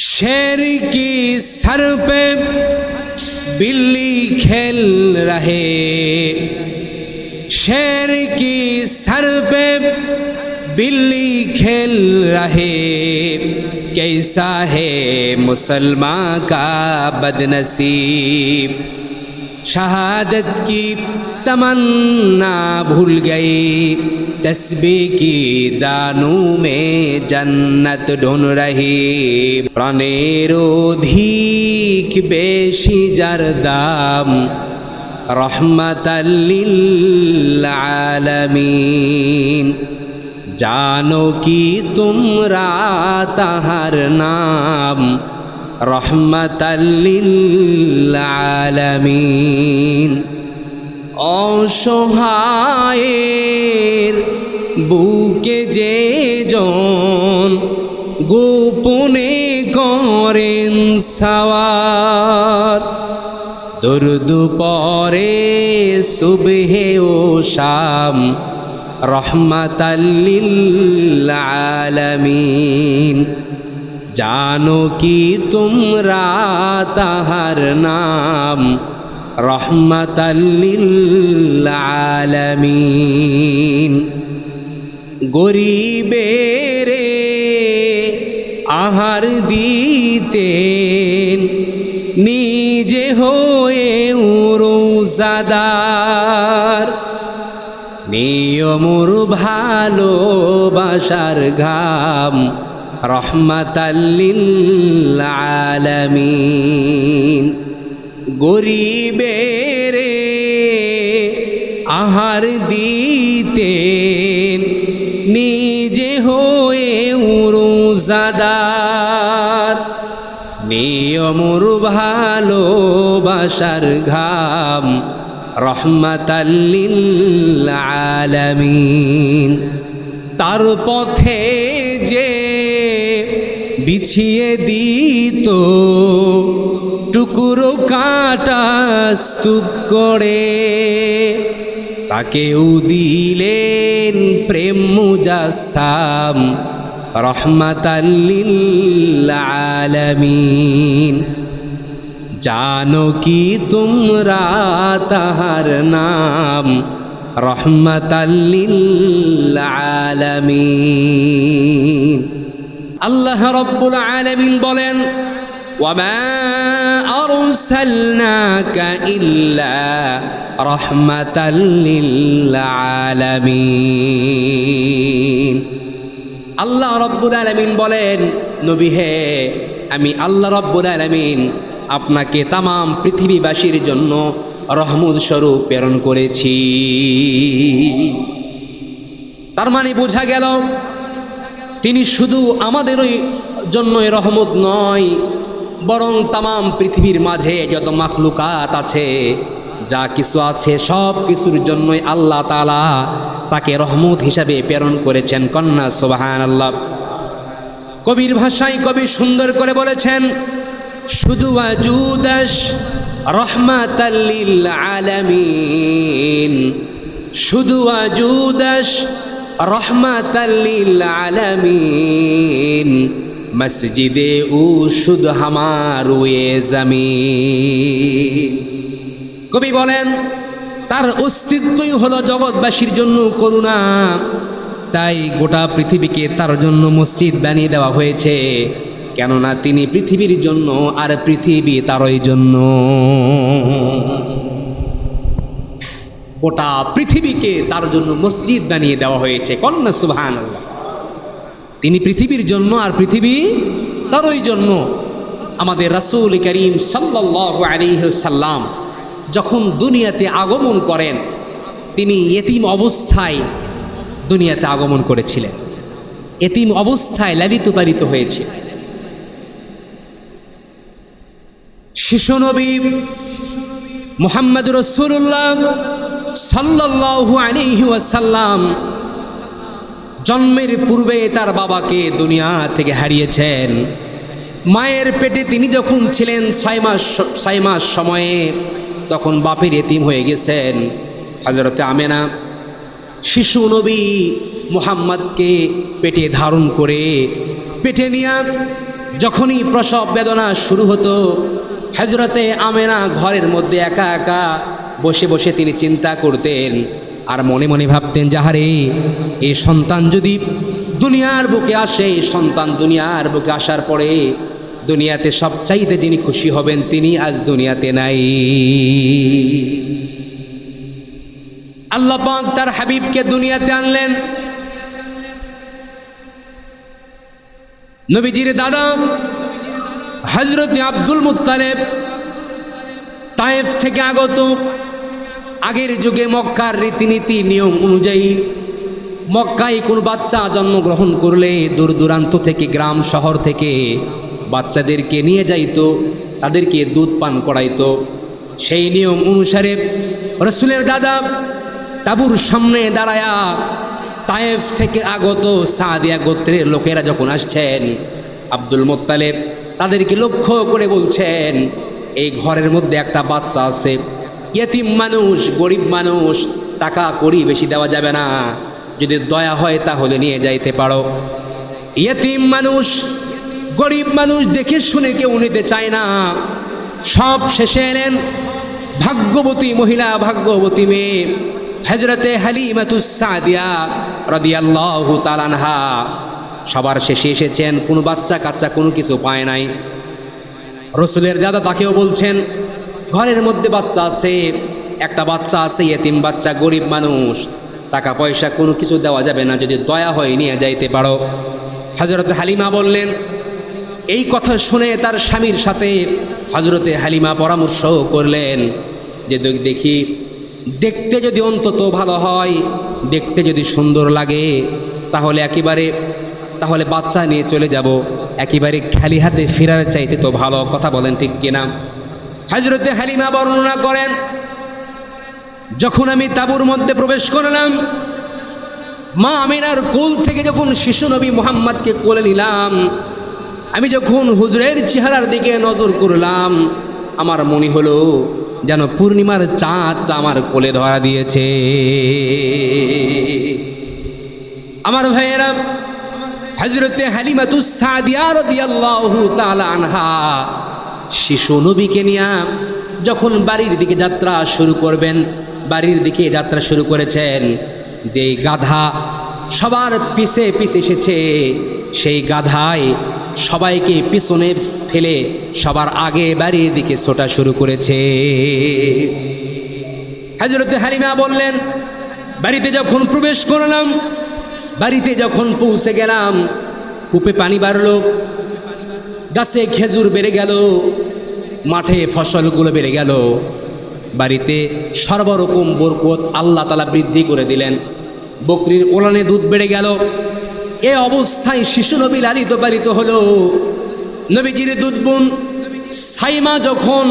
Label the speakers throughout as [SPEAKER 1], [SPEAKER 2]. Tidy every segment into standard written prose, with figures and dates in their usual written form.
[SPEAKER 1] शेर की सर पे बिल्ली खेल रहे, शेर की सर पे बिल्ली खेल रहे। कैसा है मुसलमान का बदनसीब, शहादत की तमन्ना भूल गई, तस्बीह की दानों में जन्नत ढूंढ रही। प्राणेर अधिक बेशी যার দাম, রহমাতাল লিল আলামিন। জানো কি তোমরা তাহার নাম, রহমাতাল লিল আলামিন। অসহায়ের বুকে যে জন গোপনে করেন সাওয়ার, দরুদ পরে সুবহে ও শাম, রহমাতাল লিল আলামিন। জানো কি তোমরা তাহার নাম, রহমাতাল লিল আলামিন। গরিবেরে আহার দিতেন, নিজে হয়ে রোজাদার। নিয়মর ভালোবাসার ঘাম, রহমাতাল লিল আলামিন। গরিবেরে আহার দিতেন, নিজে হয়ে রোজাদার। নিয়মর ভালোবাসার ঘাম, রহমাতাল লিল আলামিন। তার পথে যে বিছিয়ে দিত টুকরো কাটা স্তূপ করে, তাকেও দিলেন প্রেম মুজাসসাম, রহমাতাল লিল আলামিন। জানো কি তোমরা তাহার নাম, রহমাতাল লিল আলামিন। আল্লাহ রাব্বুল আলামিন বলেন, ওয়ামা আরসালনাকা ইল্লা রহমাতাল লিল আলামিন। আল্লাহ রাব্বুল আলামিন বলেন, নবী হে, আমি আল্লাহ রাব্বুল আলামিন আপনাকে তামাম পৃথিবীবাসীর জন্য রহমত স্বরূপ প্রেরণ করেছি। তার মানে বোঝা গেল তিনি শুধু আমাদেরই জন্যই রহমত নয়, বরং তামাম পৃথিবীর মাঝে যত মাখলুকাত আছে, যা কিছু আছে সব কিছুর জন্যই আল্লাহ তাআলা তাকে রহমত হিসাবে প্রেরণ করেছেন। কন্যা সুবহানাল্লাহ। কবির ভাষায় কবি সুন্দর করে বলেছেন, শুধু ওয়াজুদাস রহমাতাল লিল আলামিন, শুধু ওয়াজুদাস রহমাতাল লিল আলামিন, মসজিদে ও শুধু হামারুয়ে জমিন। কবি বলেন তার অস্তিত্বই হলো জগৎবাসীর জন্য করুণা, তাই গোটা পৃথিবীকে তার জন্য মসজিদ বানিয়ে দেওয়া হয়েছে। কেননা তিনি পৃথিবীর জন্য আর পৃথিবী তারই জন্য। গোটা পৃথিবীকে তার জন্য মসজিদ বানিয়ে দেওয়া হয়েছে। কন্যা সুবহানাল্লাহ। তিনি পৃথিবীর জন্য আর পৃথিবী তারই জন্য। আমাদের রাসূল করিম সাল্লাল্লাহু আলাইহি ওয়াসাল্লাম যখন দুনিয়াতে আগমন করেন, তিনি এতিম অবস্থায় দুনিয়াতে আগমন করেছিলেন, এতিম অবস্থায় লালিত পালিত হয়েছে। শিশু নবী মুহাম্মদ রাসূলুল্লাহ সাল্লাল্লাহু আলাইহি ওয়াসাল্লাম জন্মের পূর্বে তার বাবাকে দুনিয়া থেকে হারিয়েছেন। মায়ের পেটে তিনি যখন ছিলেন 6 মাস সময়ে, তখন বাপের এতিম হয়ে গেছেন। হযরতে আমেনা শিশু নবী মুহাম্মদকে পেটে ধারণ করে পেটে নিয়ে যখনই প্রসব বেদনা শুরু হতো, হযরতে আমেনা ঘরের মধ্যে একা একা বসে বসে তিনি চিন্তা করতেন আর মনে মনে ভাবতেন, যাহারে এই সন্তান যদি দুনিয়ার বুকে আসে, এই সন্তান দুনিয়ার বুকে আসার পরে দুনিয়াতে সবচাইতে যিনি খুশি হবেন তিনি আজ দুনিয়াতে নাই। আল্লাহ পাক তার হাবিবকে দুনিয়াতে আনলেন। নবীজির দাদা হযরত আব্দুল মুত্তালিব তায়েফ থেকে আগত। আগের যুগে মক্কার রীতিনীতি নিয়ম অনুযায়ী মক্কায় কোন বাচ্চা জন্মগ্রহণ করলে দূর দূরান্ত থেকে, গ্রাম শহর থেকে বাচ্চাদেরকে নিয়ে যাইতো, তাদেরকে দুধ পান করাইতো। সেই নিয়ম অনুসারে রাসূলের দাদা তাঁবুর সামনে দাঁড়ায়া তায়েফ থেকে আগত সাদিয়া গোত্রের লোকেরা যখন আসছেন, আব্দুল মুত্তালিব তাদেরকে লক্ষ্য করে বলছেন, এই ঘরের মধ্যে একটা বাচ্চা আছে, ইয়েতিম মানুষ, গরিব মানুষ, টাকা কড়ি বেশি দেওয়া যাবে না, যদি দয়া হয় তাহলে নিয়ে যাইতে পারো। ইয়েতিম মানুষ, গরিব মানুষ দেখে শুনে কেউ নিতে চায় না। সব শেষে এলেন ভাগ্যবতী মহিলা, ভাগ্যবতী মেয়ে হযরতে হালিমাতুস সাদিয়া রাদিয়াল্লাহু তাআলা আনহা। সবার শেষে এসেছেন, কোনো বাচ্চা কাচ্চা কোনো কিছু পায় নাই। রাসূলের দাদা তাকেও বলছেন, ঘরের মধ্যে বাচ্চা আছে, একটা বাচ্চা আছে, ইয়েতিম বাচ্চা, গরিব মানুষ, টাকা পয়সা কোনো কিছু দেওয়া যাবে না, যদি দয়া হয় নিয়ে যাইতে পারো। হযরতে হালিমা বললেন। এই কথা শুনে তার স্বামীর সাথে হযরতে হালিমা পরামর্শ করলেন যে দেখি, দেখতে যদি অন্তত ভালো হয়, দেখতে যদি সুন্দর লাগে, তাহলে বাচ্চা নিয়ে চলে যাব, একেবারে খালি হাতে ফেরার চাইতে তো ভালো। কথা বলেন ঠিক কিনা? হযরতে হালিমা বর্ণনা করেন, যখন আমি তাঁবুর মধ্যে প্রবেশ করলাম, মা আমিনার কোল থেকে যখন শিশু নবী মুহাম্মদকে কোলে নিলাম, আমি যখন হুজুরের চেহারার দিকে নজর করলাম, আমার মনে হলো যেন পূর্ণিমার চাঁদটা আমার কোলে ধরা দিয়েছে। আমার ভাইয়েরা, হযরতে হালিমাতুস সাদিয়া রাদিয়াল্লাহু তাআলা আনহা শিশু নবীকে নিয়ে যখন বাড়ির দিকে যাত্রা শুরু করবেন, বাড়ির দিকে যাত্রা শুরু করেছেন, যেই গাধা সবার পিছে পিছে এসেছে, সেই গাধায় সবাইকে পিছনে ফেলে সবার আগে বাড়ির দিকে ছোটা শুরু করেছে। হযরতে হালিমা বললেন, বাড়িতে যখন প্রবেশ করলাম, বাড়িতে যখন পৌঁছে গেলাম, কূপে পানি বাড়লো, গাছে খেজুর বেড়ে গেল, মাঠে ফসলগুলো বেড়ে গেল, বাড়িতে সর্বরকম বরকত আল্লাহ তাআলা বৃদ্ধি করে দিলেন। বকরির ওলানে দুধ বেড়ে গেল। এ অবস্থায় শিশু নবী লালিত পালিত হলো। নবীজির দুধ বোন সাইমা যখন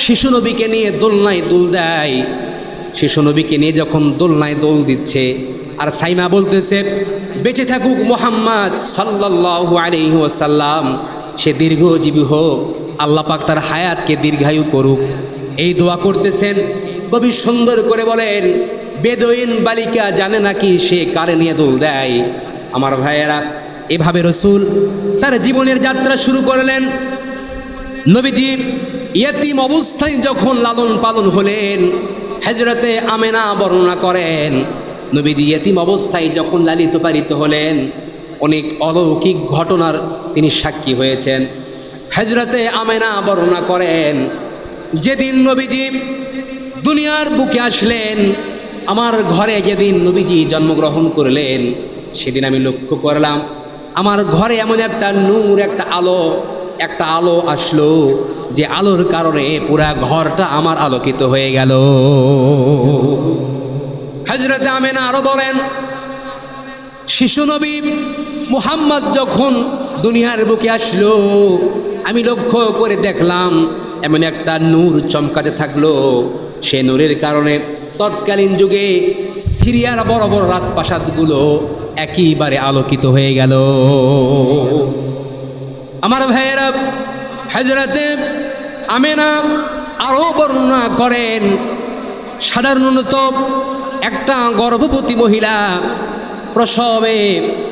[SPEAKER 1] শিশু নবীকে নিয়ে দোলনায় দোল দেয়, শিশু নবীকে নিয়ে যখন দোলনায় দোল দিচ্ছে, আর সাইমা বলতেছে, বেঁচে থাকুক মুহাম্মদ সাল্লাল্লাহু আলাইহি ওয়াসাল্লাম, সে দীর্ঘজীবী হোক, আল্লাহ পাক তার হায়াতকে দীর্ঘায়ু করুক, এই দোয়া করতেছেন। কবি সুন্দর করে বলেন, বেদুইন বালিকা জানে নাকি সে কারে নিয়ে দোল দেয়। আমার ভাইয়েরা, এভাবে রাসূল তার জীবনের যাত্রা শুরু করলেন। নবীজি ইয়েতিম অবস্থায় যখন লালন পালন হলেন, হযরতে আমেনা বর্ণনা করেন, নবীজি ইয়েতিম অবস্থায় যখন লালিত পালিত হলেন, অনেক অলৌকিক ঘটনার তিনি সাক্ষী হয়েছেন। হযরতে আমেনা বর্ণনা করেন, যেদিন নবীজি দুনিয়ার বুকে আসলেন, আমার ঘরে যেদিন নবীজি জন্মগ্রহণ করলেন, সেদিন আমি লক্ষ্য করলাম আমার ঘরে এমন একটা নূর, একটা আলো আসলো, যে আলোর কারণে পুরা ঘরটা আমার আলোকিত হয়ে গেল। হযরতে আমেনা আরো বলেন, শিশু নবী মুহাম্মদ যখন দুনিয়ার বুকে আসলো, আমি লক্ষ্য করে দেখলাম এমন একটা নূর চমকাতে থাকলো, সে নূরের কারণে তৎকালীন যুগে সিরিয়ার বড় বড় রাজপ্রাসাদগুলো একেবারে আলোকিত হয়ে গেল। আমার ভাইয়েরা, হযরতে আমেনা আরও বর্ণনা করেন, সাধারণত একটা গর্ভবতী মহিলা প্রসবে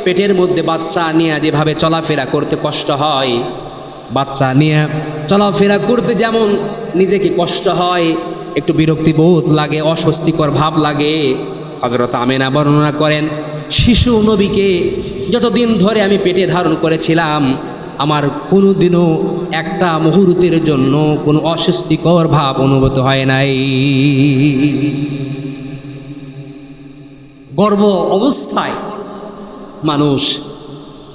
[SPEAKER 1] পেটের মধ্যে বাচ্চা নিয়ে যেভাবে চলাফেরা করতে কষ্ট হয়, বাচ্চা নিয়ে চলাফেরা করতে যেমন নিজেকে কষ্ট হয়, একটু বিরক্তি বোধ লাগে, অস্বস্তিকর ভাব লাগে, হযরত আমেনা বর্ণনা করেন শিশু নবীকে যতদিন ধরে আমি পেটে ধারণ করেছিলাম আমার কোনো দিনও একটা মুহূর্তের জন্য কোনো অস্বস্তিকর ভাব অনুভূত হয় নাই। গর্ভ অবস্থায় মানুষ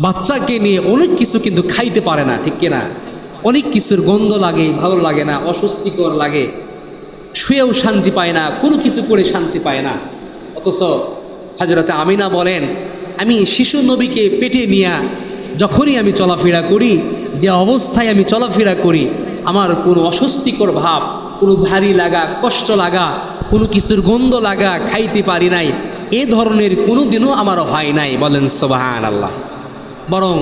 [SPEAKER 1] বাচ্চাকে নিয়ে অনেক কিছু কিন্তু খাইতে পারে না, ঠিক কিনা? অনেক কিছুর গন্ধ লাগে, ভালো লাগে না, অস্বস্তিকর লাগে, শুয়েও শান্তি পায় না, কোনো কিছু করে শান্তি পায় না। অথচ হযরতে আমিনা বলেন আমি শিশু নবীকে পেটে নিয়ে যখনই আমি চলাফেরা করি, যে অবস্থায় আমি চলাফেরা করি, আমার কোনো অস্বস্তিকর ভাব, কোনো ভারী লাগা, কষ্ট লাগা, কোনো কিছুর গন্ধ লাগা, খাইতে পারি নাই, এ ধরনের কোনো দিনও আমার হয় নাই। বলেন সুবহানাল্লাহ। বরং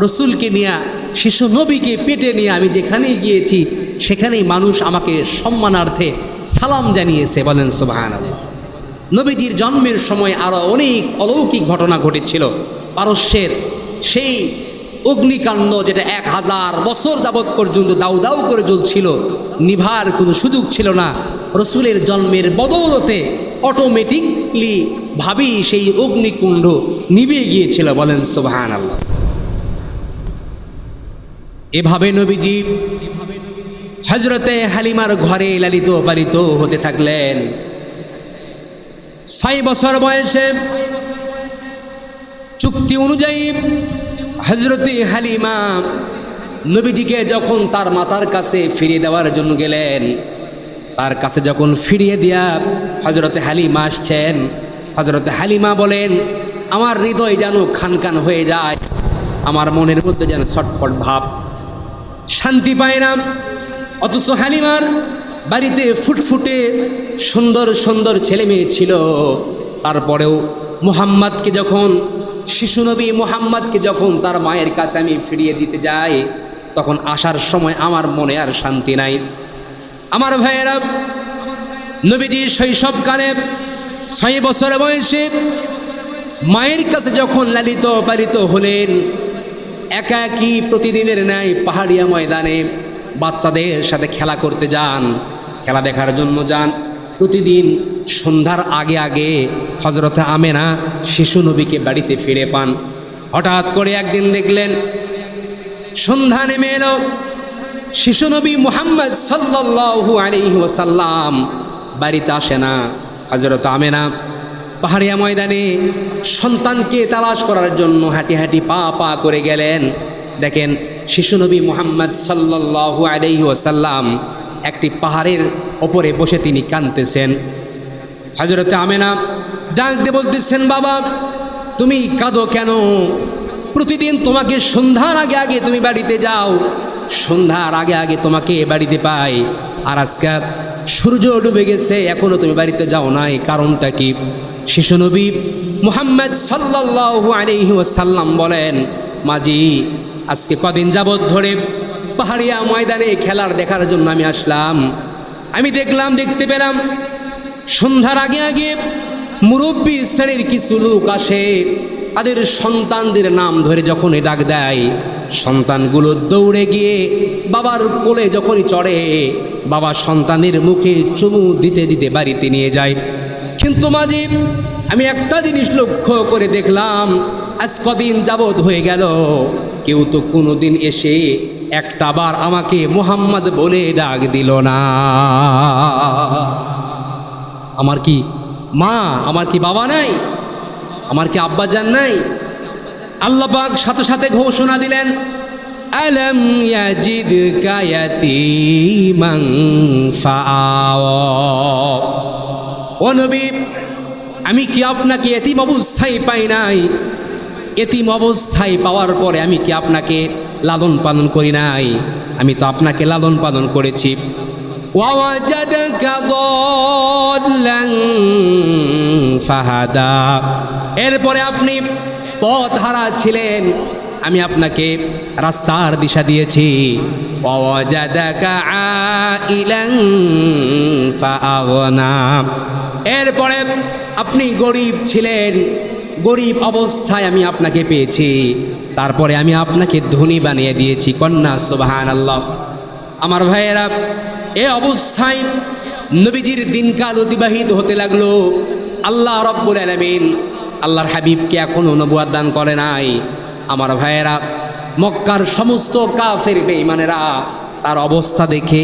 [SPEAKER 1] রসুলকে নিয়ে, শিশু নবীকে পেটে নিয়ে আমি যেখানেই গিয়েছি সেখানেই মানুষ আমাকে সম্মানার্থে সালাম জানিয়েছে। বলেন সুবহানাল্লাহ। নবীজির জন্মের সময় আরও অনেক অলৌকিক ঘটনা ঘটেছিল। পারস্যের সেই অগ্নিকাণ্ড যেটা 1000 বছর যাবৎ পর্যন্ত দাউ দাউ করে জ্বলছিল, নিভার কোনো সুযোগ ছিল না, রসুলের জন্মের বদৌলতে অটোমেটিকলি ভাবেই সেই অগ্নিকুণ্ড নিভে গিয়েছিল। বলেন সুবহানাল্লাহ। এভাবে নবীজি হযরতে হালিমার ঘরে লালিত পালিত হতে থাকলেন। 6 বছর বয়সে চুক্তি অনুযায়ী হযরতে হালিমা নবীজিকে যখন তার মাতার কাছে ফিরিয়ে দেওয়ার জন্য গেলেন, তার কাছে যখন ফিরিয়ে দিয়া হযরতে হালিমা আসছেন, হযরতে হালিমা বলেন আমার হৃদয় যেন খানখান হয়ে যায়, আমার মনের মধ্যে যেন ছটফট ভাব, শান্তি পায় না। অথচ হালিমার বাড়িতে ফুটফুটে সুন্দর সুন্দর ছেলে মেয়ে ছিল, তারপরেও মুহাম্মদকে যখন, শিশু নবী মুহাম্মদকে যখন তার মায়ের কাছে আমি ফিরিয়ে দিতে যাই, তখন আসার সময় আমার মনে আর শান্তি নাই। আমার ভাইয়েরা, নবীজি শৈশবকালে 6 বছর বয়সে মায়ের কাছে যখন লালিত পালিত হলেন, একাকী প্রতিদিনের ন্যায় পাহাড়িয়া ময়দানে বাচ্চাদের সাথে খেলা করতে যান, খেলা দেখার জন্য যান। প্রতিদিন সন্ধ্যার আগে আগে হযরতে আমেনা শিশু নবীকে বাড়িতে ফিরে পান। হঠাৎ করে একদিন দেখলেন সন্ধ্যা নেমে এলো, শিশু নবী মুহাম্মদ সাল্লাল্লাহু আলাইহি ওয়াসাল্লাম বাড়িতে আসে না। হযরতে আমেনা পাহাড়িয়া ময়দানে সন্তানকে তালাশ করার জন্য হাঁটি হাঁটি পা পা করে গেলেন। দেখেন শিশু নবী মুহাম্মদ সাল্লাল্লাহু আলাইহি ওয়াসাল্লাম একটি পাহাড়ের ওপরে বসে তিনি কাঁদতেছেন। হযরতে আমেনা ডাক দিয়ে বলতেছেন, বাবা তুমি কাঁদো কেন? প্রতিদিন তোমাকে সন্ধ্যার আগে আগে তুমি বাড়িতে যাও, সন্ধ্যার আগে আগে তোমাকে বাড়িতে পাই, আর আজকে সূর্য ডুবে গেছে এখনো তুমি বাড়িতে যাও নাই, কারণটা কি? শিশু নবী মুহাম্মদ সাল্লাল্লাহু আলাইহি ওয়াসাল্লাম বলেন, মাজি আজকে কদিন যাবৎ ধরে পাহাড়িয়া ময়দানে খেলার দেখার জন্য আমি আসলাম, আমি দেখতে পেলাম সন্ধ্যার আগে আগে মুরব্বী শ্রেণীর কিছু লোক আসে, তাদের সন্তানদের নাম ধরে যখনই ডাক দেয়, সন্তানগুলো দৌড়ে গিয়ে বাবার কোলে যখনই চড়ে, বাবা সন্তানের মুখে চুমু দিতে দিতে বাড়িতে নিয়ে যায়। কিন্তু মাঝে আমি একটা জিনিস লক্ষ্য করে দেখলাম, আজ কদিন যাবৎ হয়ে গেল কেউ তো কোনোদিন এসে একটা বার আমাকে মুহাম্মদ বলে ডাক দিল না। আমার কি মা, আমার কি বাবা নাই, আমার কি আব্বাজান নাই? আল্লাহ পাক সাথে সাথে ঘোষণা দিলেন, আলম ইয়াজিদকা ইয়াতীমান ফাআওয়া। ও নবী, আমি কি আপনাকে এতিম অবস্থায় পাই নাই? এতিম অবস্থায় পাওয়ার পরে আমি কি আপনাকে লালন পালন করি নাই? আমি তো আপনাকে লালন পালন করেছি। ওয়াওয়াজাদাকা দাল্লান ফাহাদা। এরপরে আপনি পথহারা ছিলেন, আমি আপনাকে রাস্তার দিশা দিয়েছি। ওয়াওয়াজাদাকা আইলান ফাআগনা। এরপরে আপনি গরিব ছিলেন, গরিব অবস্থায় আমি আপনাকে পেয়েছি। তারপরে আমি আপনাকে ধনী বানিয়ে দিয়েছি। কন্যা সুবহানাল্লাহ। আমার ভাইয়েরা, এ অবস্থায় নবীজির দিনকাল অতিবাহিত হতে লাগলো। আল্লাহ রাব্বুল আলামিন আল্লাহর হাবিবকে এখনও নবুয়ত দান করে নাই। আমার ভাইয়েরা, মক্কার সমস্ত কাফের বেঈমানেরা তার অবস্থা দেখে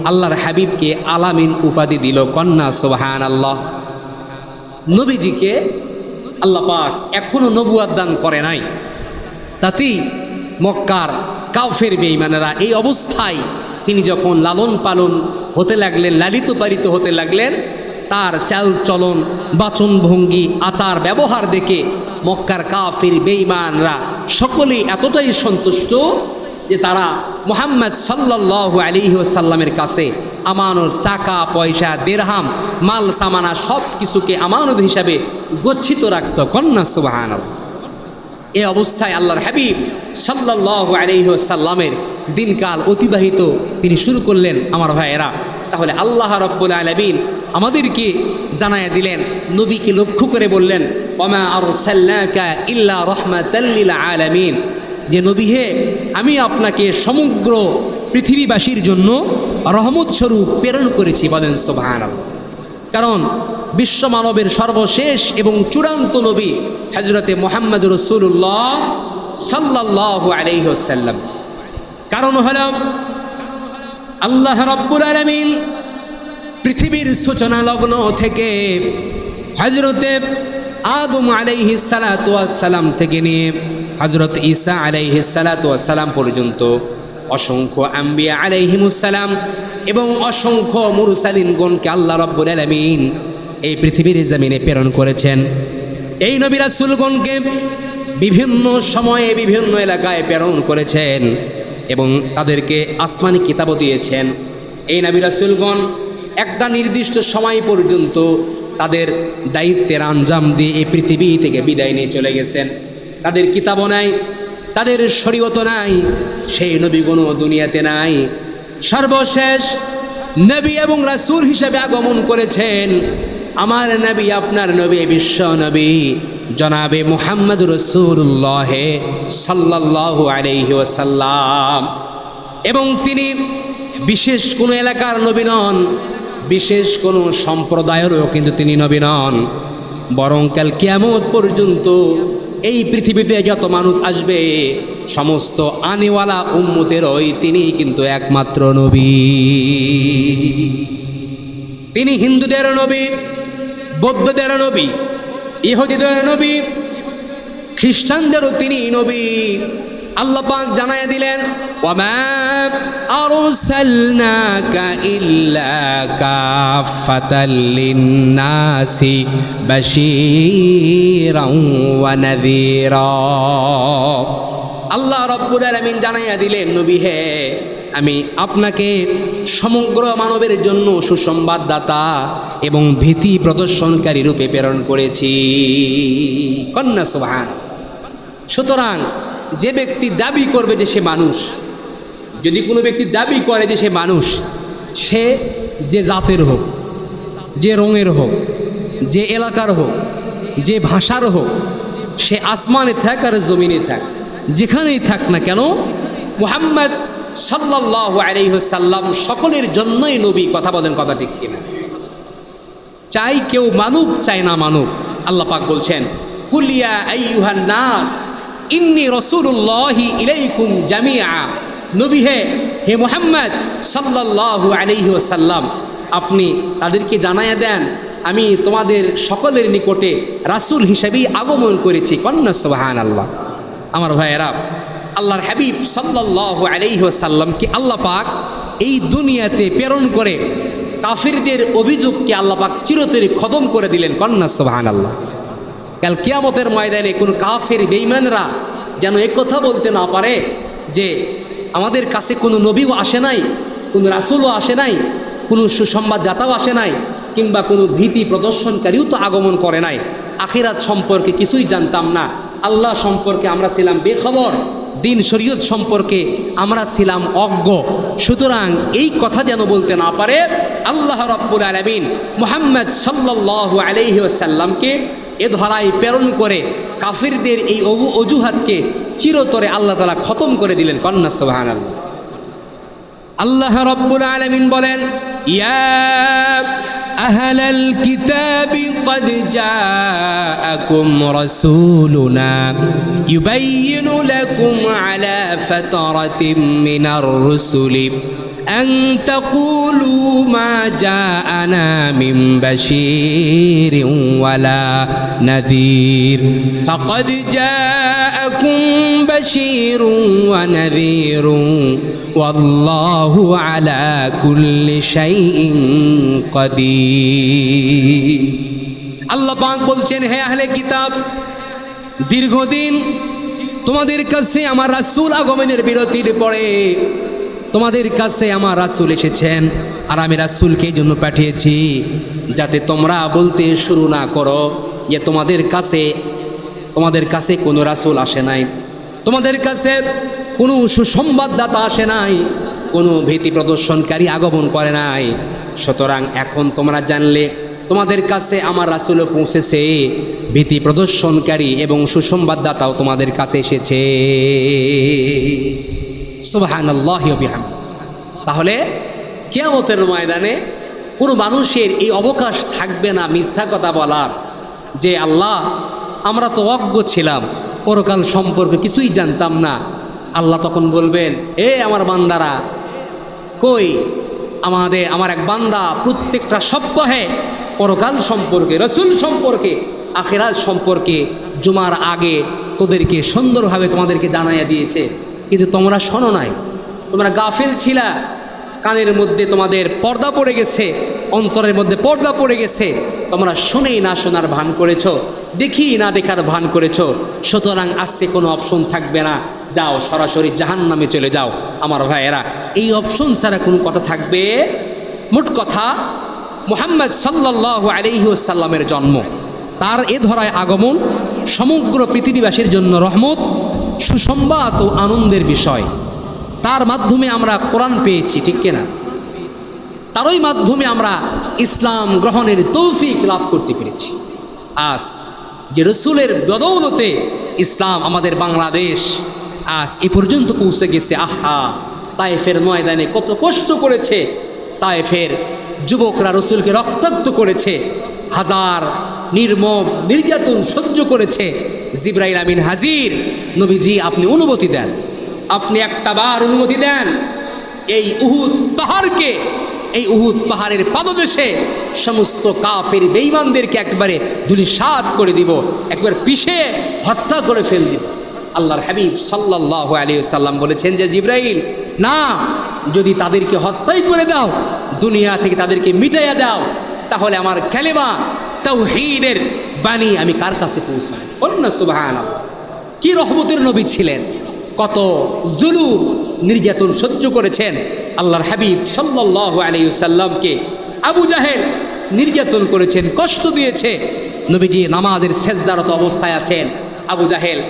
[SPEAKER 1] আল্লাহর হাবিবকে আলামিন উপাধি দিল। কন্যা সুবহানাল্লাহ। নবীজিকে আল্লাহ পাক এখনও নবুয়ত দান করে নাই, তাতেই মক্কার কাফের বেঈমানেরা এই অবস্থায় তিনি যখন লালন পালন হতে লাগলেন, লালিত পালিত হতে লাগলেন, তার চাল চলন, বাচন ভঙ্গি, আচার ব্যবহার দেখে মক্কার কাফির বেঈমানরা সকলেই এতটাই সন্তুষ্ট যে তারা মুহাম্মদ সাল্লাল্লাহু আলাইহি ওয়াসাল্লামের কাছে আমানত, টাকা পয়সা, দিরহাম, মাল সামানা সব কিছুকে আমানত হিসাবে গচ্ছিত রাখত। কন্যা সুবহানাল্লাহ। এ অবস্থায় আল্লাহর হাবিব সাল্লাল্লাহু আলাইহি ওয়াসাল্লামের দিনকাল অতিবাহিত তিনি শুরু করলেন। আমার ভাইয়েরা, তাহলে আল্লাহ রাব্বুল আলামিন আমাদেরকে জানায়া দিলেন, নবীকে লক্ষ্য করে বললেন, ওমা আরসালনাকা ইল্লা রাহমাতাল লিল আলামিন, যে নবী হে, আমি আপনাকে সমগ্র পৃথিবীবাসীর জন্য রহমত স্বরূপ প্রেরণ করেছি। বলেন সুবহানাল্লাহ। কারণ বিশ্ব মানবের সর্বশেষ এবং চূড়ান্ত নবী হযরতে মুহাম্মদ রাসূলুল্লাহ সাল্লাল্লাহু আলাইহি ওয়াসাল্লাম। কারণ হলো আল্লাহ রাব্বুল আলামিন পৃথিবীর সূচনা লগ্ন থেকে হযরতে আদম আলাইহিস সালাতু ওয়াস সালাম থেকে নিয়ে হযরত ঈসা আলাইহিস সালাতু ওয়াস সালাম পর্যন্ত অসংখ্য আম্বিয়া আলাইহিমুস সালাম এবং অসংখ্য মুরসালিনগণকে আল্লাহ রাব্বুল আলামিন এই পৃথিবীর জমিনে প্রেরণ করেছেন। এই নবী রাসূলগণকে বিভিন্ন সময়ে বিভিন্ন এলাকায় প্রেরণ করেছেন এবং তাদেরকে আসমানি কিতাবও দিয়েছেন। এই নবী রাসূলগণ একটা নির্দিষ্ট সময় পর্যন্ত তাদের দায়িত্বের আঞ্জাম দিয়ে এই পৃথিবী থেকে বিদায় নিয়ে চলে গেছেন। তাদের কিতাবও নাই, তাদের শরীয়তও নাই, সেই নবীগণ দুনিয়াতে নাই। সর্বশেষ নবী এবং রাসূল হিসেবে আগমন করেছেন আমার নবী, আপনার নবী, বিশ্ব নবী জনাবে মুহাম্মদ রাসূলুল্লাহ সাল্লাল্লাহু আলাইহি ওয়াসাল্লাম। এবং তিনি বিশেষ কোনো এলাকার নবী নন, বিশেষ কোনো সম্প্রদায়েরও কিন্তু তিনি নবী নন, বরং কাল কিয়ামত পর্যন্ত এই পৃথিবীতে যত মানুষ আসবে সমস্ত আনেওয়ালা উম্মতেরই তিনি কিন্তু একমাত্র নবী। তিনি হিন্দুদের নবী, বৌদ্ধদের নবী, ইহুদিদের নবী, খ্রিস্টানদেরও তিনি নবী। আল্লাহ পাক জানায়া দিলেন, ওয়ামা আরসালনাকা ইল্লা কাফাতাল লিন্নাসি বাশীরাও ওয়া নাযীরা। আল্লাহ রাব্বুল আলামিন জানায়া দিলেন, নবী হে, আমি আপনাকে সমগ্র মানবের জন্য সুসংবাদদাতা এবং ভীতি প্রদর্শনকারী রূপে প্রেরণ করেছি। কন্যা সুবহান। সুতরাং যে ব্যক্তি দাবি করবে যে সে মানুষ, যদি কোনো ব্যক্তি দাবি করে যে সে মানুষ, সে যে জাতের হোক, যে রঙের হোক, যে এলাকার হোক, যে ভাষার হোক, সে আসমানে থাক আর জমিনে থাক, যেখানেই থাক না কেন, মুহাম্মদ সাল্লাল্লাহু আলাইহি ওয়াসাল্লাম সকলের জন্যই নবী। কথা বলেন, কথা ঠিক কিনা? চাই কেউ মানুক, চাই না মানুক। আল্লাহ পাক বলছেন, কুল ইয়া আইয়ুহান নাস ইন্নী রাসূলুল্লাহি ইলাইকুম জামিআ। নবী হে, হে মুহাম্মদ সাল্লাল্লাহু আলাইহি ওয়াসাল্লাম, আপনি তাদেরকে জানায়া দেন আমি তোমাদের সকলের নিকটে রাসূল হিসেবেই আগমন করেছি। কন্যা সুবহানাল্লাহ। আমার ভাইয়েরা, আল্লাহর হাবিব সাল্লাল্লাহু আলাইহি ওয়াসাল্লামকে আল্লাহ পাক এই দুনিয়াতে প্রেরণ করে কাফিরদের অভিযোগকে আল্লাহ পাক চিরতরে খতম করে দিলেন। কন্যা সুবহানাল্লাহ। কাল কিয়ামতের ময়দানে কোনো কাফের বেঈমানরা যেন এ কথা বলতে না পারে যে আমাদের কাছে কোনো নবীও আসে নাই, কোনো রাসূলও আসে নাই, কোনো সুসংবাদদাতাও আসে নাই, কিংবা কোনো ভীতি প্রদর্শনকারীও তো আগমন করে নাই। আখিরাত সম্পর্কে কিছুই জানতাম না, আল্লাহ সম্পর্কে আমরা ছিলাম বেখবর, দিন শরীয়ত সম্পর্কে আমরা ছিলাম অজ্ঞ। সুতরাং এই কথা যেন বলতে না পারে, আল্লাহ রাব্বুল আলামিন মুহাম্মদ সাল্লাল্লাহু আলাইহি ওয়াসাল্লামকে এ ধরায় প্রেরণ করে কাফিরদের এই অজুহাতকে চিরতরে আল্লাহ তাআলা খতম করে দিলেন। কন্যা সুবহানাল্লাহ। আল্লাহ রাব্বুল আলামিন বলেন, ইয়া আহলাল কিতাবি ক্বাদ জাআকুম রাসূলুনা ইউবাইয়িনু লাকুম আলা ফাতরাতিন মিনার রুসুলি আন তাকুলু মা জাআনা মিন বাশীরিন ওয়ালা নাযীর ফাকাদ জাআকুম বাশীরুন ওয়া নাযীরুন ওয়াল্লাহু আলা কুল্লি শাইইন কাদির। আল্লাহ পাক বলছেন, হে আহলে কিতাব, দীর্ঘদিন তোমাদের কাছে আমার রাসূল আগমনের বিরতির পরে তোমাদের কাছে আমার রাসূল এসেছেন, আর আমি রাসূলকে এই জন্য পাঠিয়েছি যাতে তোমরা বলতে শুরু না করো যে তোমাদের কাছে কোনো রাসূল আসে নাই, তোমাদের কাছে কোনো সুসংবাদদাতা আসে নাই, কোনো ভীতি প্রদর্শনকারী আগমন করে নাই। সুতরাং এখন তোমরা জানলে তোমাদের কাছে আমার রাসূলও পৌঁছেছে, ভীতি প্রদর্শনকারী এবং সুসংবাদদাতাও তোমাদের কাছে এসেছে। সুবহানাল্লাহি ওয়া বিহামদিহি। তাহলে কিয়ামতের ময়দানে কোনো মানুষের এই অবকাশ থাকবে না মিথ্যা কথা বলার, যে আল্লাহ আমরা তো অজ্ঞ ছিলাম, পরকাল সম্পর্কে কিছুই জানতাম না। আল্লাহ তখন বলবেন, এ আমার বান্দারা, কই আমার এক বান্দা প্রত্যেকটা সপ্তাহে পরকাল সম্পর্কে, রাসূল সম্পর্কে, আখিরাত সম্পর্কে জুমার আগে তোদেরকে সুন্দরভাবে তোমাদেরকে জানাইয়া দিয়েছে, কিন্তু তোমরা শোনো নাই, তোমরা গাফিল ছিলা, কানের মধ্যে তোমাদের পর্দা পড়ে গেছে, অন্তরের মধ্যে পর্দা পড়ে গেছে, তোমরা শুনেই না শোনার ভান করেছো, দেখি না দেখার ভান করেছো। সুতরাং আজকে কোনো অপশন থাকবে না, যাও সরাসরি জাহান্নামে চলে যাও। আমার ভাইয়েরা, এই অপশন ছাড়া কোনো কথা থাকবে? মোট কথা, মুহাম্মদ সাল্লাল্লাহু আলাইহি ওয়াসাল্লামের জন্ম, তার এ ধরায় আগমন সমগ্র পৃথিবীবাসীর জন্য রহমত, সুসংবাদ ও আনন্দের বিষয়। তার মাধ্যমে আমরা কোরআন পেয়েছি, ঠিক কিনা? তারই মাধ্যমে আমরা ইসলাম গ্রহণের তৌফিক লাভ করতে পেরেছি। আজ যে রসুলের বদৌলতে ইসলাম আমাদের বাংলাদেশ আজ এ পর্যন্ত পৌঁছে গেছে। আহা, তায়েফের ময়দানে কত কষ্ট করেছে, তায়েফের যুবকরা রসুলকে রক্তাক্ত করেছে, হাজার নির্মম নির্যাতন সহ্য করেছে। জিবরাইল আমিন হাজির, নবীজি আপনি অনুমতি দেন, আপনি একটা বার অনুমতি দেন, এই উহুদ পাহাড়কে, এই উহুদ পাহাড়ের পাদদেশে সমস্ত কাফের বেঈমানদেরকে একবারে ধূলিসাৎ করে দিব, একবার পিষে হত্যা করে ফেল দিব। আল্লাহর হাবিব সাল্লাল্লাহু আলাইহি ওয়াসাল্লাম বলেছেন যে জিবরাইল, না, যদি তাদেরকে হত্যাই করে দাও, দুনিয়া থেকে তাদেরকে মিটাইয়া দাও, তাহলে আমার কালেমা তাওহীদের বাণী আমি কার কাছে পৌঁছাই? বলুন না সুবহানাল্লাহ। কি রহমতের নবী ছিলেন, কত জুলুম নির্যাতন সহ্য করেছেন। আল্লাহর হাবিব সাল্লাল্লাহু আলাইহি ওয়াসাল্লামকে আবু জাহেল নির্যাতন করেছেন, কষ্ট দিয়েছে। নবীজি নামাজের সেজদারত অবস্থায় আছেন, আবু জাহেল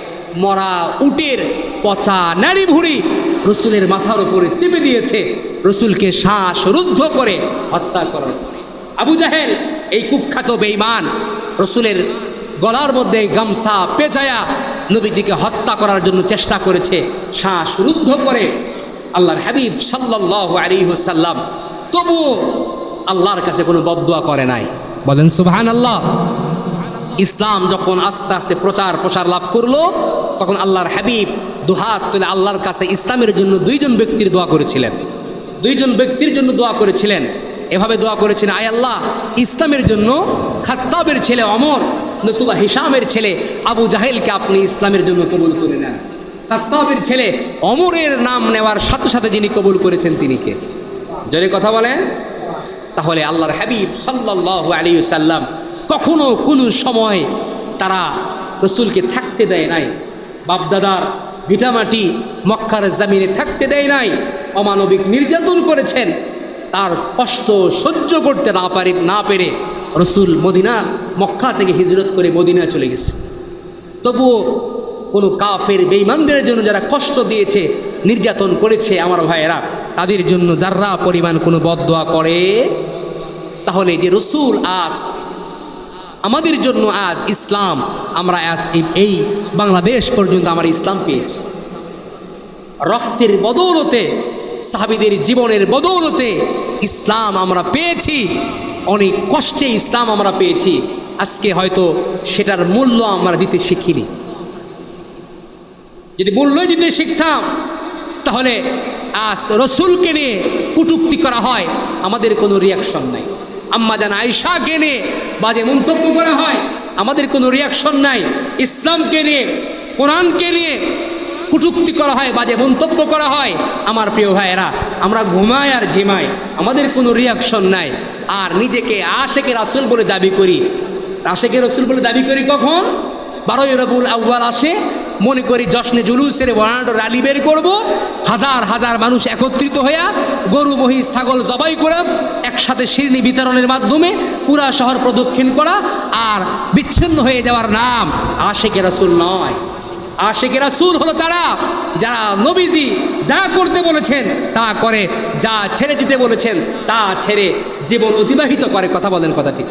[SPEAKER 1] মরা উটের পচা নাড়ি ভুড়ি রসুলের মাথার উপরে চেপে দিয়েছে, রসুলকে শ্বাসরুদ্ধ করে হত্যা করার। আবু জাহেল এই কুখ্যাত বেঈমান রসুলের গলার মধ্যে গামছা পেঁচায়া নবীজিকে হত্যা করার জন্য চেষ্টা করেছে, শ্বাসরুদ্ধ করে। আল্লাহর হাবিব সাল্লাল্লাহু আলাইহি ওয়াসাল্লাম তবুও আল্লাহর কাছে কোনো বদদুয়া করে নাই। বলেন সুবহানাল্লাহ। ইসলাম যখন আস্তে আস্তে প্রসার লাভ করলো, তখন আল্লাহর হাবিব দুহাত তুলে আল্লাহর কাছে ইসলামের জন্য দুইজন ব্যক্তির দোয়া করেছিলেন, দুইজন ব্যক্তির জন্য দোয়া করেছিলেন। এভাবে দোয়া করেছেন, আয় আল্লাহ, ইসলামের জন্য খাত্তাবের ছেলে ওমর নতুবা হিশামের ছেলে আবু জাহেলকে আপনি ইসলামের জন্য কবুল করে নেন। খাত্তাবের ছেলে ওমরের নাম নেওয়ার সাথে সাথে যিনি কবুল করেছেন তিনি কে? জোরে কথা বলেন। তাহলে আল্লাহর হাবিব সাল্লাল্লাহু আলাইহি ওয়াসাল্লাম কখনো কোনো সময় তারা রসুলকে থাকতে দেয় নাই, বাপদাদার ভিটামাটি মক্কার জামিনে থাকতে দেয় নাই, অমানবিক নির্যাতন করেছেন। তার কষ্ট সহ্য করতে না পেরে রসুল মক্কা থেকে হিজরত করে মদিনা চলে গেছে। তবুও কোনো কাফের বেঈমানদের জন্য যারা কষ্ট দিয়েছে, নির্যাতন করেছে, আমার ভাইয়েরা, তাদের জন্য যারা পরিমাণ কোনো বদদোয়া করে, তাহলে যে রসুল আজ আমাদের জন্য আজ ইসলাম, আমরা আজ এই বাংলাদেশ পর্যন্ত আমরা ইসলাম পেয়েছি। রক্তের বদৌলতে, সাহাবীদের জীবনের বদৌলতে ইসলাম আমরা পেয়েছি। অনেক কষ্টে ইসলাম আমরা পেয়েছি। আজকে হয়তো সেটার মূল্য আমরা দিতে শিখিনি। যদি মূল্য দিতে শিখতাম তাহলে আজ রসুলকে নিয়ে কটূক্তি করা হয়, আমাদের কোনো রিয়াকশন নাই। আম্মা জান আয়েশাকে নিয়ে বাজে মন্তব্য করা হয়, আমাদের কোনো রিয়াকশন নাই। ইসলামকে নিয়ে, কোরআনকে নিয়ে কটূক্তি করা হয়, বাজে মন্তব্য করা হয়। আমার প্রিয় ভাইয়েরা, আমরা ঘুমাই আর ঝিমাই, আমাদের কোনো রিয়াকশন নাই। আর নিজেকে আশেকে রাসূল বলে দাবি করি। আশেকে রাসূল বলে দাবি করি কখন? 12ই রবিউল আউয়াল আসে, মনে করি জশ্নে জুলুসের বর্ণাঢ্য র্যালি বের করবো, হাজার হাজার মানুষ একত্রিত হইয়া গরু মহিষ ছাগল জবাই করে একসাথে শিরনি বিতরণের মাধ্যমে পুরা শহর প্রদক্ষিণ করা আর বিচ্ছিন্ন হয়ে যাওয়ার নাম আশেকে রাসূল নয়। আশেকে রাসূল হলো তারা যারা নবীজি যা করতে বলেছেন তা করে, যা ছেড়ে দিতে বলেছেন তা ছেড়ে জীবন অতিবাহিত করে। কথা বলেন, কথা ঠিক?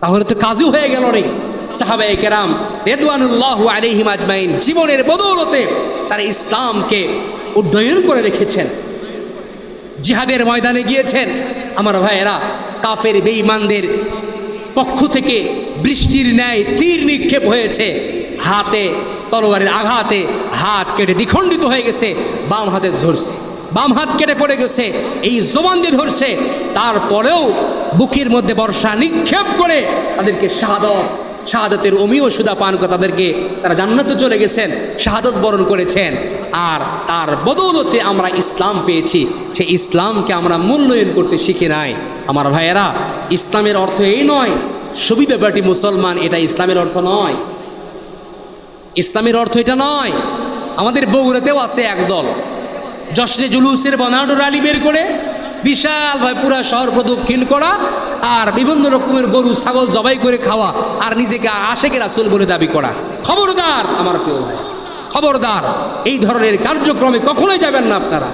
[SPEAKER 1] তাহলে তো কাজও হয়ে গেল রে। সাহাবায়ে কেরাম রিদওয়ানুল্লাহু আলাইহিম আজমাইন জীবনের বদৌলতে তারা ইসলামকে উড্ডয়ন করে রেখেছেন, জিহাদের ময়দানে গিয়েছেন। আমার ভাইয়েরা, কাফের বেঈমানদের পক্ষ থেকে বৃষ্টির ন্যায় তীর নিক্ষেপ হয়েছে, হাতে তলোয়ারের আঘাতে হাত কেটে দ্বিখণ্ডিত হয়ে গেছে, বাম হাতে ধরছে, বাম হাত কেটে পড়ে গেছে, এই জবান দিয়ে ধরছে। তারপরেও বুকের মধ্যে বর্ষা নিক্ষেপ করে তাদেরকে শাহাদতের অমিও সুদা পান করে তাদেরকে তারা জান্নাতে চলে গেছেন, শাহাদত বরণ করেছেন। আর তার বদৌলতে আমরা ইসলাম পেয়েছি। সেই ইসলামকে আমরা মূল্যায়ন করতে শিখি নাই। আমার ভাইয়েরা, ইসলামের অর্থ এই নয় সুবিধাবাটি মুসলমান, এটা ইসলামের অর্থ নয়। ইসলামের অর্থ এটা নয়। আমাদের বগুড়াতেও আছে একদল জশ্নে জুলুসের বর্ণাঢ্য র্যালি বের করে বিশাল ভাই পুরা শহর প্রদক্ষিণ করা আর বিভিন্ন রকমের গরু ছাগল জবাই করে খাওয়া আর নিজেকে আশেকে রাসূল বলে দাবি করা। খবরদার আমার প্রিয় ভাই, খবরদার, এই ধরনের কার্যক্রমে কখনোই যাবেন না আপনারা।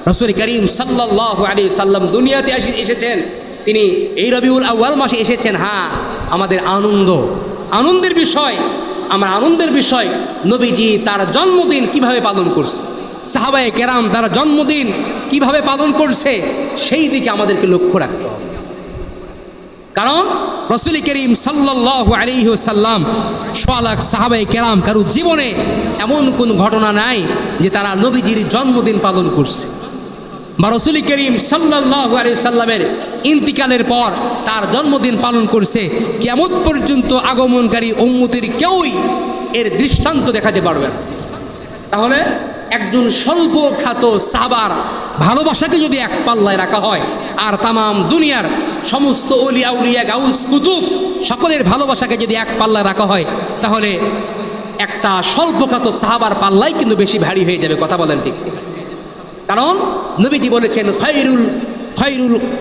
[SPEAKER 1] রাসূল করিম সাল্লাল্লাহু আলাইহি সাল্লাম দুনিয়াতে এসেছেন, তিনি এই রবিউল আউয়াল মাসে এসেছেন। হ্যাঁ, আমাদের আনন্দের বিষয়, আমার আনন্দের বিষয় নবীজি তার জন্মদিন কিভাবে পালন করছে, সাহাবায়ে কেরাম তার জন্মদিন কিভাবে পালন করছে, সেই দিকে আমাদেরকে লক্ষ্য রাখতে হবে। কারণ রাসূল করিম সাল্লাল্লাহু আলাইহি ওয়াসাল্লাম সোয়া সাহাবায়ে কেরাম কারো জীবনে এমন কোন ঘটনা নাই যে তারা নবীজির জন্মদিন পালন করছে বা রাসূল করিম সাল্লাল্লাহু আলাইহি ওয়াসাল্লামের ইন্তিকালের পর তার জন্মদিন পালন করছে। কিয়ামত পর্যন্ত আগমনকারী উম্মতের কেউই এর দৃষ্টান্ত দেখাতে পারবে না। তাহলে একজন স্বল্প খ্যাত সাহাবার ভালোবাসাকে যদি এক পাল্লায় রাখা হয় আর তামাম দুনিয়ার সমস্ত ওলিয়া উলিয়া গাউস কুতুব সকলের ভালোবাসাকে যদি এক পাল্লায় রাখা হয়, তাহলে একটা স্বল্প খ্যাত সাহাবার পাল্লাই কিন্তু বেশি ভারী হয়ে যাবে। কথা বলেন ঠিক? কারণ নবীজি বলেছেন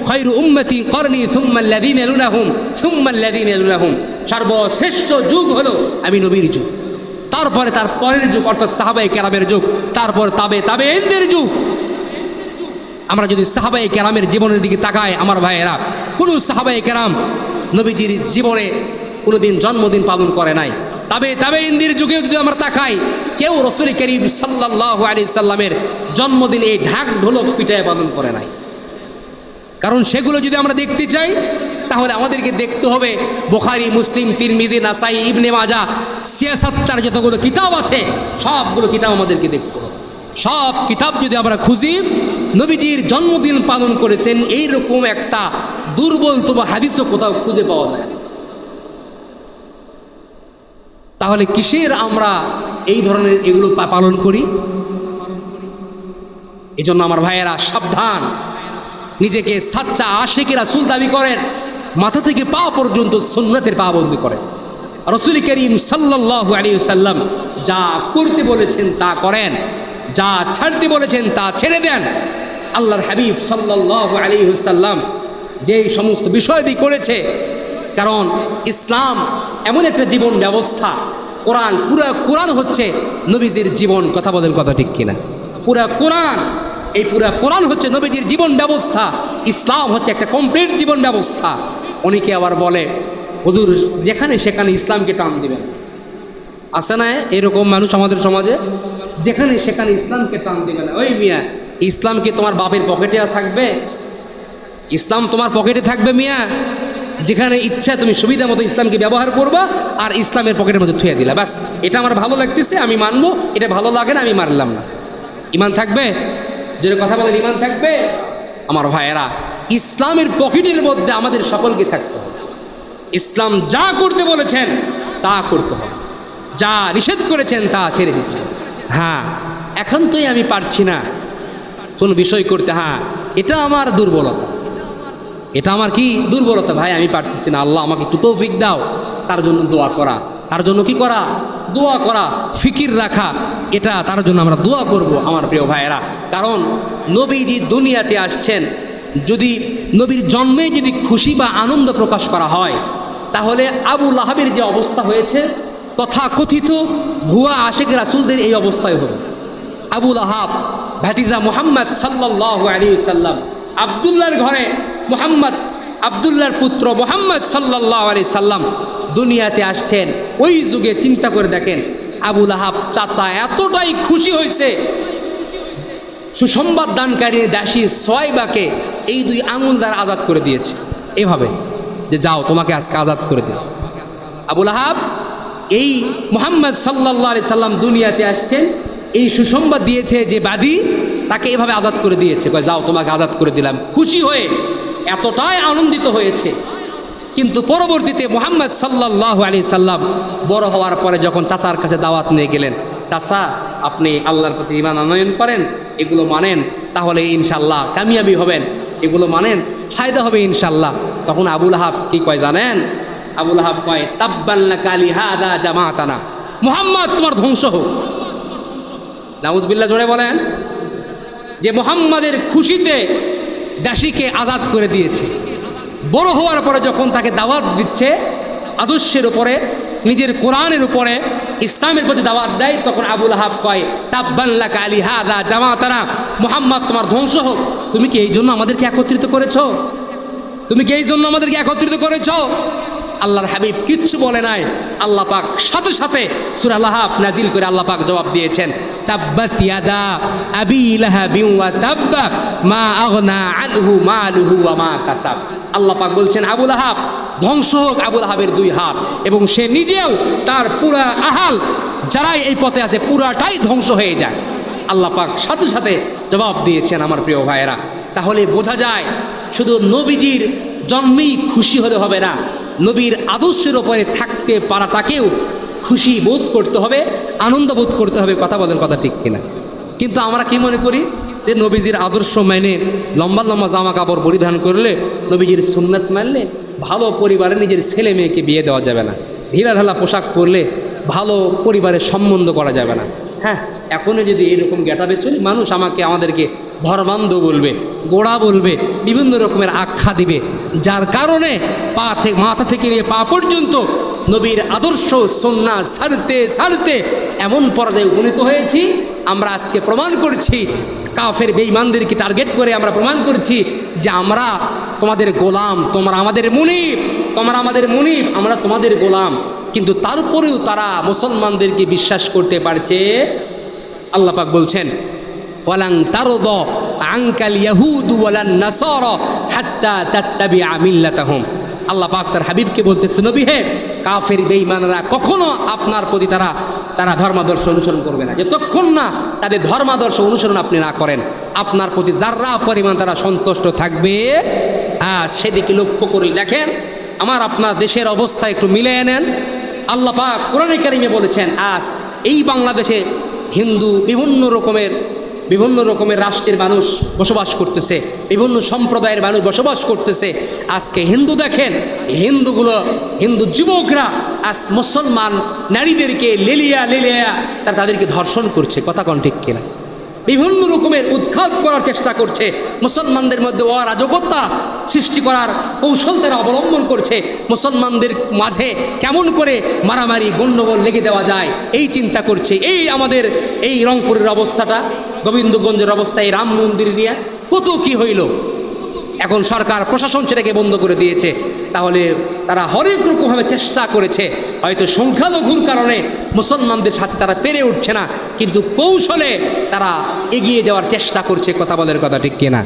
[SPEAKER 1] খয়রু উম্মতি করনি সুম্মাল্লাযীনা ইয়ালুনাহুম সুম্মাল্লাযীনা ইয়ালুনাহুম, সর্বশ্রেষ্ঠ যুগ হলো আমি নবীর যুগ, তারপরে তার পরের যুগ অর্থাৎ সাহাবায়ে কেরামের যুগ, তারপর তাবেঈনদের যুগ। আমরা যদি সাহাবায়ে কেরামের জীবনের দিকে তাকাই আমার ভাইয়েরা, কোনো সাহাবায়ে কেরাম নবীজির জীবনে কোনোদিন জন্মদিন পালন করে নাই। তাবেঈনদের যুগেও যদি আমরা তাকাই, কেউ রাসূল করিম সাল্লাল্লাহু আলাইহি সাল্লামের জন্মদিন এই ঢাক ঢোলক পিটায় পালন করে নাই। কারণ সেগুলো যদি আমরা দেখতে চাই তাহলে আমাদেরকে দেখতে হবে বুখারী, মুসলিম, তিরমিজি, নাসাই, ইবনে মাজাহ, সিয়াসাত্তার যতগুলো কিতাব আছে সবগুলো কিতাব আমাদেরকে দেখতে হবে। সব কিতাব যদি আমরা খুঁজি, নবীজির জন্মদিন পালন করেছেন এইরকম একটা দুর্বলতম হাদিসও কোথাও খুঁজে পাওয়া যায়। তাহলে কিসের আমরা এই ধরনের এগুলো পালন করি? এই জন্য আমার ভাইয়েরা সাবধান, নিজেকে সাচ্চা আশিক রাসূল দাবি করেন, মাথা থেকে পা পর্যন্ত সুন্নতের পাবন্দি করেন। রাসূল করিম সাল্লাল্লাহু আলাইহি ওয়াসাল্লাম যা করতে বলেছেন তা করেন, যা ছাড়তে বলেছেন তা ছেড়ে দেন। আল্লাহর হাবিব সাল্লাল্লাহু আলাইহি ওয়াসাল্লাম যেই সমস্ত বিষয় দিয়ে করেছে, কারণ ইসলাম এমন একটা জীবন ব্যবস্থা, পুরা কোরআন হচ্ছে নবীজির জীবন। কথা বলেন, কথা ঠিক কিনা? পুরা কোরআন হচ্ছে নবীজির জীবন ব্যবস্থা। ইসলাম হচ্ছে একটা কমপ্লিট জীবন ব্যবস্থা। অনেকে আবার বলে হুজুর যেখানে সেখানে ইসলামকে টান দিবেন। আছে না এরকম মানুষ আমাদের সমাজে? যেখানে সেখানে ইসলামকে টান দিবে না। ওই মিয়া, ইসলাম কি তোমার বাপের পকেটে থাকবে? ইসলাম তোমার পকেটে থাকবে মিয়া? যেখানে ইচ্ছা তুমি সুবিধা মতো ইসলামকে ব্যবহার করবা আর ইসলামের পকেটের মধ্যে থুয়ে দিলা, ব্যাস এটা আমার ভালো লাগতেছে আমি মানবো, এটা ভালো লাগে না আমি মানলাম না। ইমান থাকবে? যে কথা বলেন ইমান থাকবে? আমার ভাইয়েরা, ইসলামের পকেটের মধ্যে আমাদের সকলকে থাকতে হবে। ইসলাম যা করতে বলেছেন তা করতে হবে, যা নিষেধ করেছেন তা ছেড়ে দিচ্ছেন। হ্যাঁ একান্তই আমি পারছি না কোনো বিষয় করতে, হ্যাঁ এটা আমার দুর্বলতা, এটা আমার কি দুর্বলতা ভাই, আমি পারতেছি না, আল্লাহ আমাকে একটু তৌফিক দাও। তার জন্য দোয়া করা, তার জন্য কি করা? দোয়া করা, ফিকির রাখা, এটা তার জন্য আমরা দোয়া করব আমার প্রিয় ভাইয়েরা। কারণ নবীজি দুনিয়াতে আসছেন, যদি নবীর জন্মে যদি খুশি বা আনন্দ প্রকাশ করা হয় তাহলে আবু লাহাবের যে অবস্থা হয়েছে তথাকথিত ভুয়া আশিক রাসূলদের এই অবস্থায় হবে। আবু লাহাব ভাতিজা মুহাম্মদ সাল্লাল্লাহু আলাইহি ওয়াসাল্লাম, আব্দুল্লাহর ঘরে মুহাম্মদ, আব্দুল্লাহর পুত্র মুহাম্মদ সাল্লাল্লাহু আলাইহি সাল্লাম দুনিয়াতে আসছেন। ওই যুগে চিন্তা করে দেখেন, আবু লাহাব চাচা এতটাই খুশি হয়েছে, সুসংবাদ দানকারী দাসী সোয়াইবাকে এই দুই আঙুল দ্বারা আজাদ করে দিয়েছে, এভাবে যে যাও তোমাকে আজকে আজাদ করে দিল। আবু লাহাব এই মুহাম্মদ সাল্লাল্লাহু আলাইহি সাল্লাম দুনিয়াতে আসছেন, এই সুসংবাদ দিয়েছে যে বাদী, তাকে এভাবে আজাদ করে দিয়েছে, যাও তোমাকে আজাদ করে দিলাম। খুশি হয়ে এতটাই আনন্দিত হয়েছে। কিন্তু পরবর্তীতে মুহাম্মদ সাল্লাল্লাহু আলাইহি সাল্লাম বড় হওয়ার পরে যখন চাচার কাছে দাওয়াত নিয়ে গেলেন, চাচা আপনি আল্লাহর প্রতি ঈমান আনয়ন করেন, এগুলো মানেন, তাহলে ইনশাল্লাহ কামিয়াবি হবেন, এগুলো মানেন ফায়দা হবে ইনশাল্লাহ। তখন আবু লাহাব কি কয় জানেন? আবু লাহাব কয় তাব্বান লাকা লিহাযা জামাতানা, মুহাম্মদ তোমার ধ্বংস হোক। নাউজুবিল্লাহ জোরে বলেন। যে মুহাম্মাদের খুশিতে দাসীকে আজাদ করে দিয়েছে, বড় হওয়ার পরে যখন তাকে দাওয়াত দিচ্ছে আদর্শের উপরে, নিজের কোরআনের উপরে, ইসলামের প্রতি দাওয়াত দেয়, তখন আবু লাহাব কয় তাব্বান লাকা লিহাযা জামাতানা, মুহাম্মদ তোমার ধ্বংস হোক। তুমি কি এই জন্য আমাদেরকে একত্রিত করেছো? তুমি কি এই জন্য আমাদেরকে একত্রিত করেছো? আল্লাহর হাবিব কিচ্ছু বলে নাই, আল্লাহ পাক সাথে সাথে সূরা লাহাব নাজিল করে আল্লাহ পাক জবাব দিয়েছেন তাব্বাত ইয়াদা আবি লাহাবি ওয়া তাব্বা মা আগনা আনহু মালুহু ওয়া মা কাসাব। আল্লাহ পাক বলছেন আবু লাহাব ধ্বংস হোক, আবু লাহাবের দুই হাত, এবং সে নিজেও তার পুরা আহাল যারাই এই পথে আছে পুরাটাই ধ্বংস হয়ে যায়। আল্লাহ পাক সাথে সাথে জবাব দিয়েছেন আমার প্রিয় ভাইয়েরা। তাহলে বোঝা যায় শুধু নবীজির জন্মেই খুশি হতে হবে না, নবীর আদর্শের ওপরে থাকতে পারাটাকেও খুশি বোধ করতে হবে, আনন্দ বোধ করতে হবে। কথা বলেন, কথা ঠিক কিনা? কিন্তু আমরা কি মনে করি যে নবীজির আদর্শ মেনে লম্বা লম্বা জামা কাপড় পরিধান করলে, নবীজির সুন্নাত মানলে ভালো পরিবারে নিজের ছেলে মেয়েকে বিয়ে দেওয়া যাবে না, ঢিলা ঢালা পোশাক পরলে ভালো পরিবারের সম্বন্ধ করা যাবে না। হ্যাঁ, এখনও যদি এরকম গেটাবে চলি, মানুষ আমাদেরকে ধর্মান্ধ বলবে, গোড়া বলবে, বিভিন্ন রকমের আখ্যা দিবে, যার কারণে মাথা থেকে নিয়ে পা পর্যন্ত নবীর আদর্শ সুন্নাহ ছাড়তে ছাড়তে এমন পর্যায়ে উপনীত হয়েছি, আমরা আজকে প্রমাণ করছি, কাফের বেঈমানদেরকে টার্গেট করে আমরা প্রমাণ করছি যে আমরা তোমাদের গোলাম, তোমরা আমাদের মুনিব, তোমরা আমাদের মুনিব, আমরা তোমাদের গোলাম। কিন্তু তারপরেও তারা মুসলমানদেরকে বিশ্বাস করতে পারছে। আল্লাহ পাক বলছেন ওয়ালান তারদ আনকাল ইয়াহুদ ওয়ালান নাসারা হাত্তা তাত্তাবিআ মিল্লাতাহুম। আল্লাহ পাক তার হাবিবকে বলতেছে, নবী হে, কাফের বেঈমানরা কখনো আপনার প্রতি তারা ধর্মাদর্শ অনুসরণ করবে না, যতক্ষণ না তাদের ধর্মাদর্শ অনুসরণ আপনি না করেন, আপনার প্রতি যার্রা পরিমাণ তারা সন্তুষ্ট থাকবে। সেদিকে লক্ষ্য করে দেখেন, আমার আপনার দেশের অবস্থা একটু মিলিয়ে নেন। আল্লাহ পাক কোরআনে কারিমে বলেছেন, আজ এই বাংলাদেশে হিন্দু বিভিন্ন রকমের রাষ্ট্রের মানুষ বসবাস করতেছে, বিভিন্ন সম্প্রদায়ের মানুষ বসবাস করতেছে। আজকে হিন্দু দেখেন, হিন্দু যুবকরা আজ মুসলমান নারীদেরকে লেলিয়া তাদেরকে ধর্ষণ করছে। কথা কোন ঠিক কিনা? বিভিন্ন রকমের উৎখাত করার চেষ্টা করছে, মুসলমানদের মধ্যে অরাজকতা সৃষ্টি করার কৌশল তারা অবলম্বন করছে। মুসলমানদের মাঝে কেমন করে মারামারি গণ্ডগোল লেগে দেওয়া যায় এই চিন্তা করছে। আমাদের এই রংপুরের অবস্থাটা, গোবিন্দগঞ্জের অবস্থা, এই রাম মন্দির নিয়ে কত কি হইল, এখন সরকার প্রশাসন সেটাকে বন্ধ করে দিয়েছে। তাহলে তারা হরেক রকমভাবে চেষ্টা করেছে, হয়তো সংখ্যালঘুর কারণে মুসলমানদের সাথে তারা পেরে উঠছে না, কিন্তু কৌশলে তারা এগিয়ে যাওয়ার চেষ্টা করছে। কথা বলার কথা ঠিক কিনা?